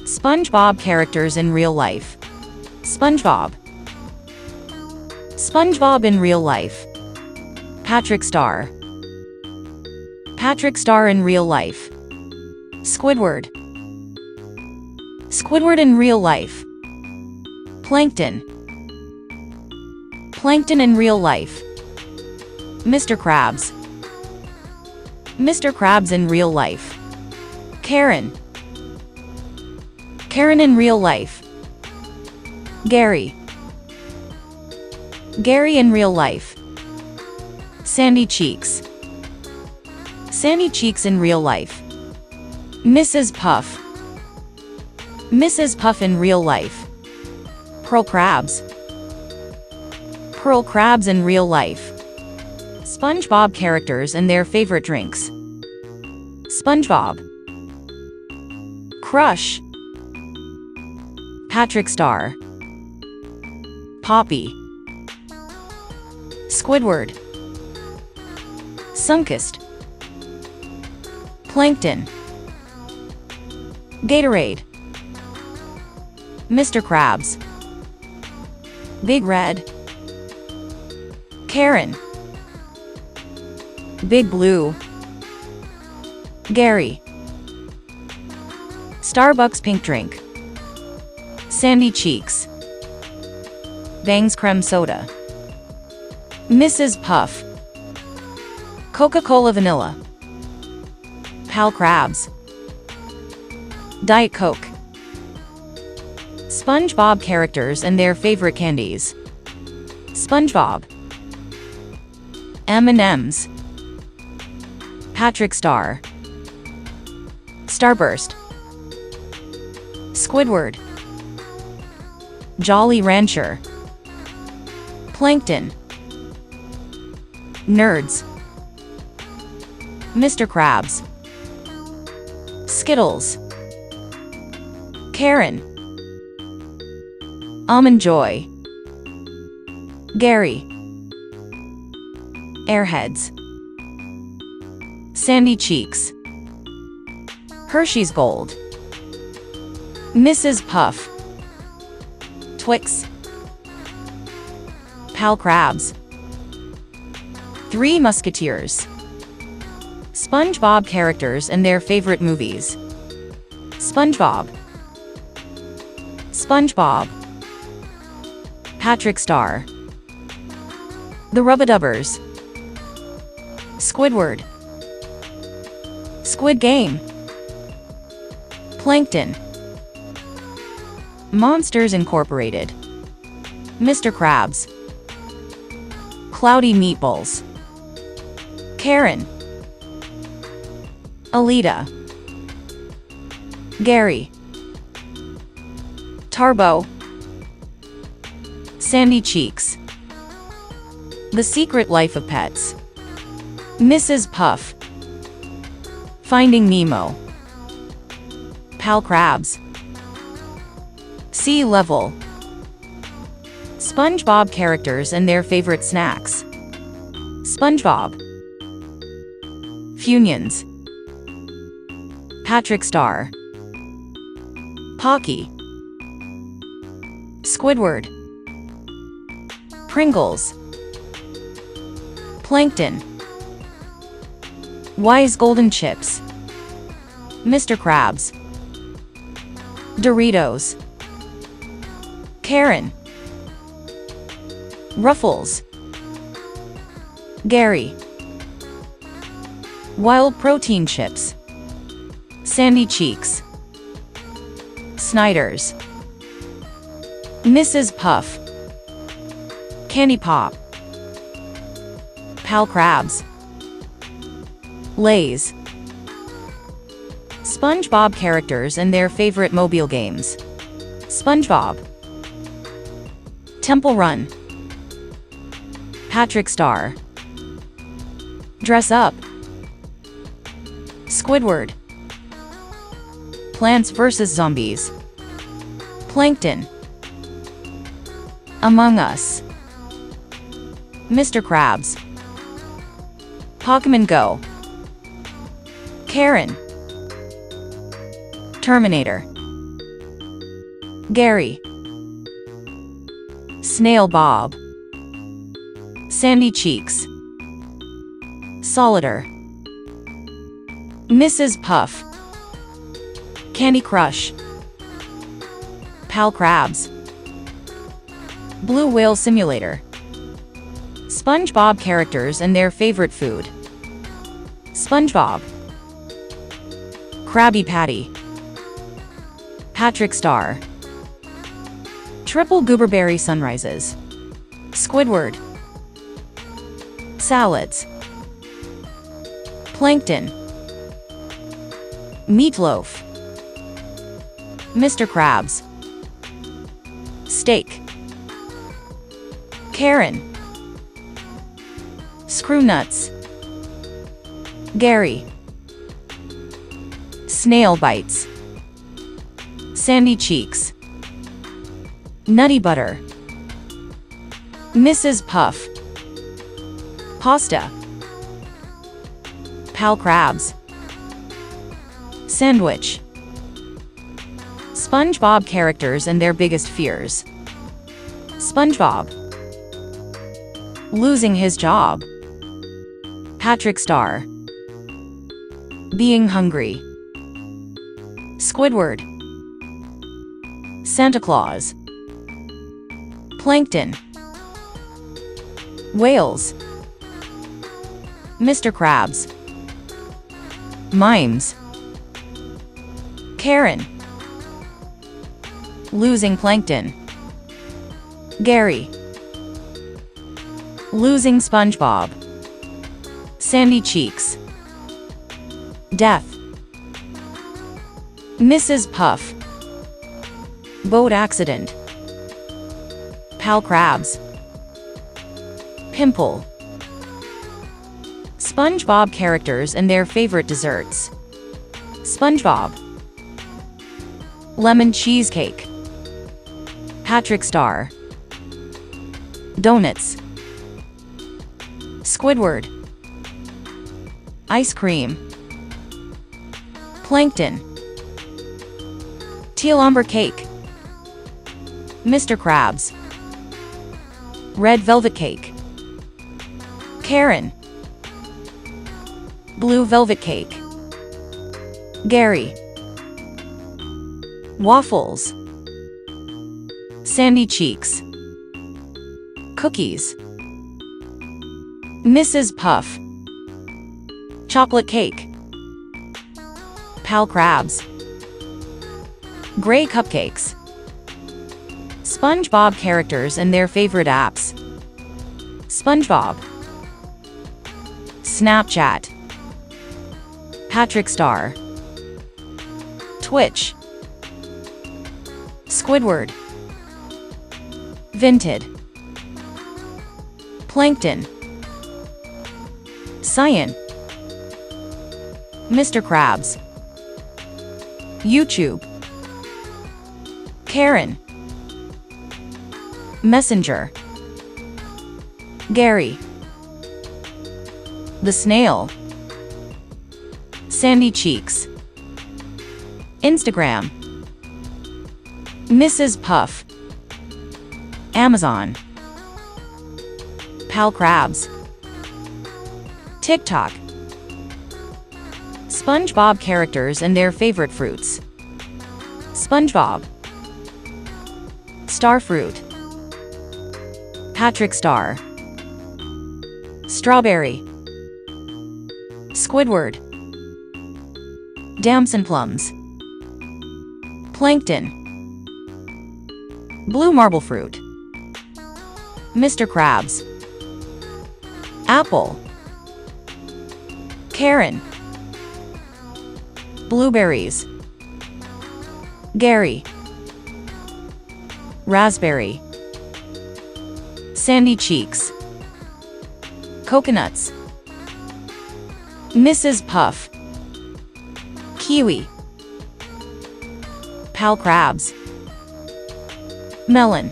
SpongeBob characters in real life. SpongeBob. SpongeBob in real life. Patrick Star. Patrick Star in real life. Squidward. Squidward in real life. Plankton. Plankton in real life. Mr. Krabs. Mr. Krabs in real life. Karen. Karen in real life. Gary. Gary in real life. Sandy Cheeks. Sandy Cheeks in real life. Mrs. Puff. Mrs. Puff in real life. Pearl Krabs. Pearl Krabs in real life. SpongeBob characters and their favorite drinks. SpongeBob. Crush. Patrick Star. Poppy. Squidward. Sunkist. Plankton. Gatorade. Mr. Krabs. Big Red. Karen. Big Blue. Gary. Starbucks pink drink. Sandy Cheeks. Bang's creme soda. Mrs. Puff. Coca-Cola vanilla. Pal Krabs. Diet Coke. SpongeBob characters and their favorite candies. SpongeBob. M&M's. Patrick Star. Starburst. Squidward. Jolly Rancher. Plankton. Nerds. Mr. Krabs. Skittles. Karen. Almond Joy. Gary. Airheads. Sandy Cheeks. Hershey's Gold. Mrs. Puff. Twix. Pal Krabs. Three Musketeers. SpongeBob characters and their favorite movies. SpongeBob. SpongeBob. Patrick Star. The Rubbadubbers. Squidward. Squid Game. Plankton. Monsters Incorporated. Mr. Krabs. Cloudy Meatballs. Karen. Alita. Gary. Tarbo. Sandy Cheeks. The Secret Life of Pets. Mrs. Puff. Finding Nemo. Pal Krabs. Sea Level. SpongeBob characters and their favorite snacks. SpongeBob. Funyuns. Patrick Star. Pocky. Squidward. Pringles. Plankton. Wise Golden Chips. Mr. Krabs. Doritos. Karen. Ruffles. Gary. Wild Protein Chips. Sandy Cheeks. Snyder's. Mrs. Puff. Candy Pop. Pal Krabs. Lay's. SpongeBob characters and their favorite mobile games. SpongeBob. Temple Run. Patrick Star. Dress Up. Squidward. Plants vs. Zombies. Plankton. Among Us. Mr. Krabs. Pokemon Go. Karen. Terminator. Gary. Snail Bob. Sandy Cheeks. Solitaire. Mrs. Puff. Candy Crush. Pal Krabs. Blue Whale Simulator. SpongeBob characters and their favorite food. SpongeBob. Krabby Patty. Patrick Star. Triple Gooberberry Sunrises. Squidward. Salads. Plankton. Meatloaf. Mr. Krabs. Steak. Karen. Screw Nuts. Gary. Snail Bites. Sandy Cheeks. Nutty Butter. Mrs. Puff. Pasta. Pal Krabs. Sandwich. SpongeBob characters and their biggest fears. SpongeBob. Losing his job. Patrick Star. Being hungry. Squidward. Santa Claus. Plankton. Whales. Mr. Krabs. Mimes. Karen. Losing Plankton. Gary. Losing SpongeBob. Sandy Cheeks. Death. Mrs. Puff. Boat accident. Pal Krabs. Pimple. SpongeBob characters and their favorite desserts. SpongeBob. Lemon cheesecake. Patrick Star. Donuts. Squidward. Ice cream. Plankton. Teal umber cake. Mr. Krabs. Red velvet cake. Karen. Blue velvet cake. Gary. Waffles. Sandy Cheeks. Cookies. Mrs. Puff. Chocolate cake. Pal Krabs. Gray cupcakes. SpongeBob characters and their favorite apps. SpongeBob. Snapchat. Patrick Star. Twitch. Squidward. Vinted. Plankton. Cyan. Mr. Krabs. YouTube. Karen. Messenger. Gary. The Snail. Sandy Cheeks. Instagram. Mrs. Puff. Amazon. Pal Krabs. TikTok. SpongeBob characters and their favorite fruits. SpongeBob. Starfruit. Patrick Star. Strawberry. Squidward. Damson plums. Plankton. Blue marble fruit. Mr. Krabs. Apple. Karen. Blueberries. Gary. Raspberry. Sandy Cheeks. Coconuts. Mrs. Puff. Kiwi. Pal Krabs. Melon.